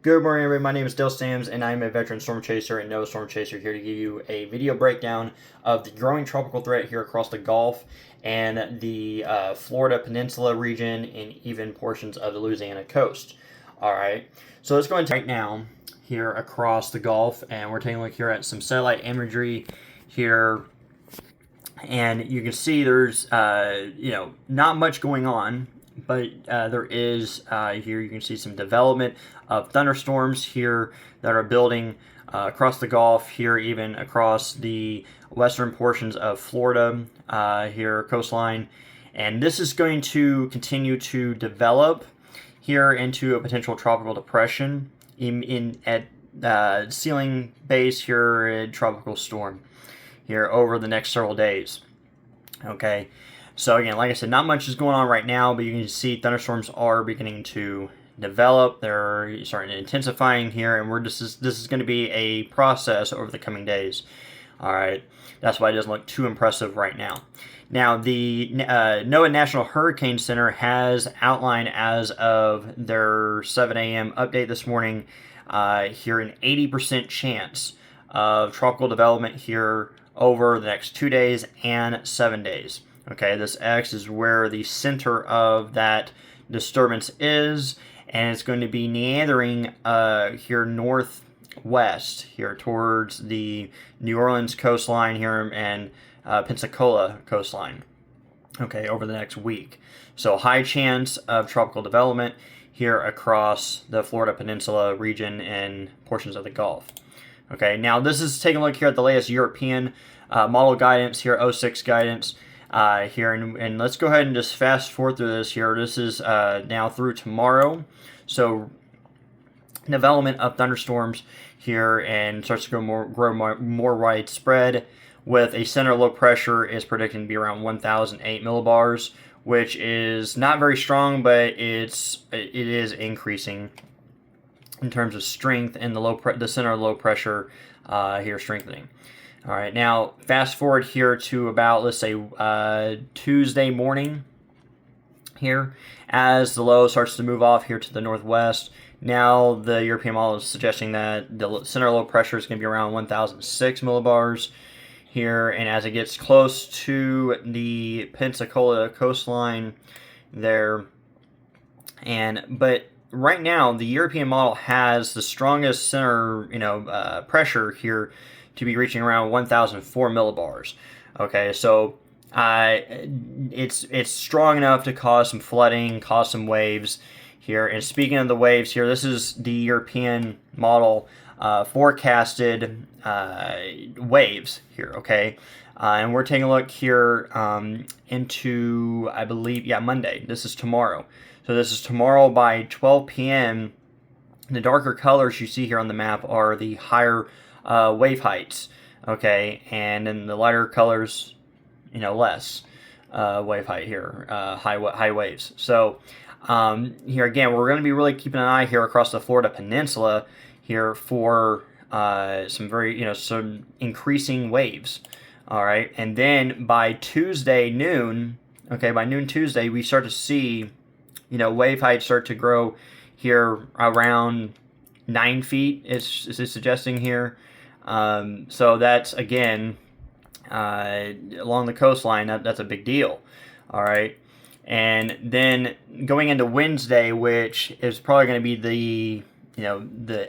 Good morning, everybody. My name is Dale Sams, and I'm a veteran storm chaser and NOAA storm chaser here to give you a video breakdown of the growing tropical threat here across the Gulf and the Florida Peninsula region and even portions of the Louisiana coast. All right, so let's go into right now here across the Gulf, and we're taking a look here at some satellite imagery here, and you can see there's not much going on. But there is here you can see some development of thunderstorms here that are building across the Gulf, here even across the western portions of Florida here coastline, and this is going to continue to develop here into a potential tropical depression at ceiling base here at tropical storm here over the next several days. Okay. So again, like I said, not much is going on right now, but you can see thunderstorms are beginning to develop. They're starting to intensifying here, and this is going to be a process over the coming days. All right, that's why it doesn't look too impressive right now. Now, the NOAA National Hurricane Center has outlined as of their 7 a.m. update this morning here an 80% chance of tropical development here over the next 2 days and 7 days. Okay, this X is where the center of that disturbance is, and it's going to be meandering here northwest, here towards the New Orleans coastline here and Pensacola coastline, okay, over the next week. So high chance of tropical development here across the Florida Peninsula region and portions of the Gulf. Okay, now this is taking a look here at the latest European model guidance here, 06 guidance. Here, and let's go ahead and just fast forward through this here. This is now through tomorrow. So development of thunderstorms here and starts to grow more widespread, with a center low pressure is predicted to be around 1,008 millibars, which is not very strong, but it is increasing in terms of strength, and the center low pressure here strengthening. All right, now fast forward here to about, let's say, Tuesday morning here, as the low starts to move off here to the northwest. Now the European model is suggesting that the center low pressure is going to be around 1,006 millibars here, and as it gets close to the Pensacola coastline there, but right now the European model has the strongest center pressure here to be reaching around 1,004 millibars. Okay, so it's strong enough to cause some flooding, cause some waves here. And speaking of the waves here, this is the European model forecasted waves here. Okay, and we're taking a look here into, I believe, Monday. This is tomorrow. So this is tomorrow by 12 p.m. The darker colors you see here on the map are the higher wave heights, okay, and then the lighter colors, less wave height here, high waves. So here again, we're going to be really keeping an eye here across the Florida Peninsula here for some increasing waves. All right, and then by Tuesday noon, okay, by noon Tuesday, we start to see, wave heights start to grow here around 9 feet. Is suggesting here. So that's, again, along the coastline, that's a big deal. All right. And then going into Wednesday, which is probably going to be the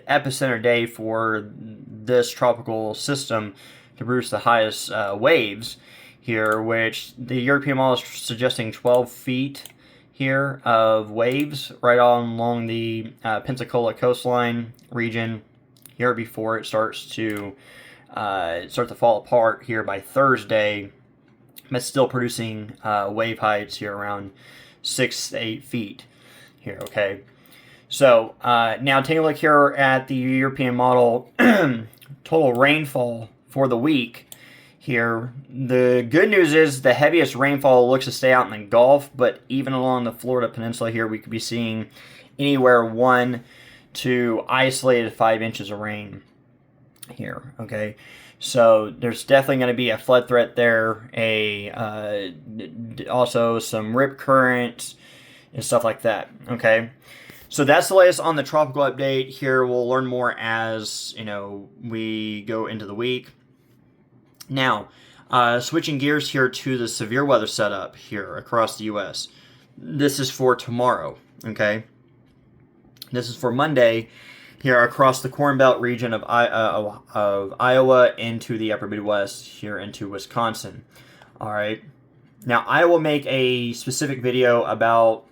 epicenter day for this tropical system to produce the highest waves here, which the European model is suggesting 12 feet here of waves right along the Pensacola coastline region here before it starts to fall apart here by Thursday, but still producing wave heights here around 6 to 8 feet here. Okay, so now taking a look here at the European model total rainfall for the week here. The good news is the heaviest rainfall looks to stay out in the Gulf, but even along the Florida Peninsula here, we could be seeing anywhere 1 to isolated 5 inches of rain here. Okay, so there's definitely going to be a flood threat there, also some rip currents and stuff like that. Okay, So that's the latest on the tropical update. Here we'll learn more as we go into the week. Now, switching gears here to the severe weather setup here across the U.S. This is for tomorrow. Okay, this is for Monday here across the Corn Belt region of Iowa into the upper Midwest here into Wisconsin. All right. Now, I will make a specific video about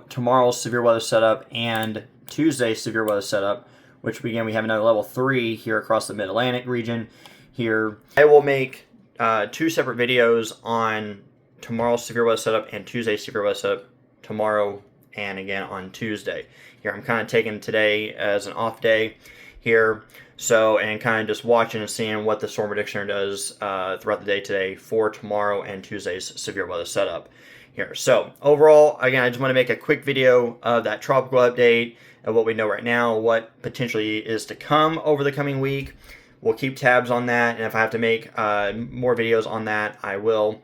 tomorrow's severe weather setup and Tuesday's severe weather setup, which again, we have another level 3 here across the Mid-Atlantic region here. I will make 2 separate videos on tomorrow's severe weather setup and Tuesday's severe weather setup tomorrow and again on Tuesday. Here, I'm kind of taking today as an off day here, and kind of just watching and seeing what the Storm Predictioner does throughout the day today for tomorrow and Tuesday's severe weather setup here. So overall, again, I just want to make a quick video of that tropical update of what we know right now, what potentially is to come over the coming week. We'll keep tabs on that, and if I have to make more videos on that, I will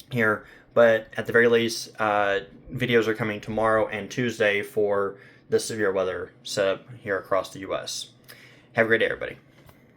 here. But at the very least, videos are coming tomorrow and Tuesday for the severe weather setup here across the U.S. Have a great day, everybody.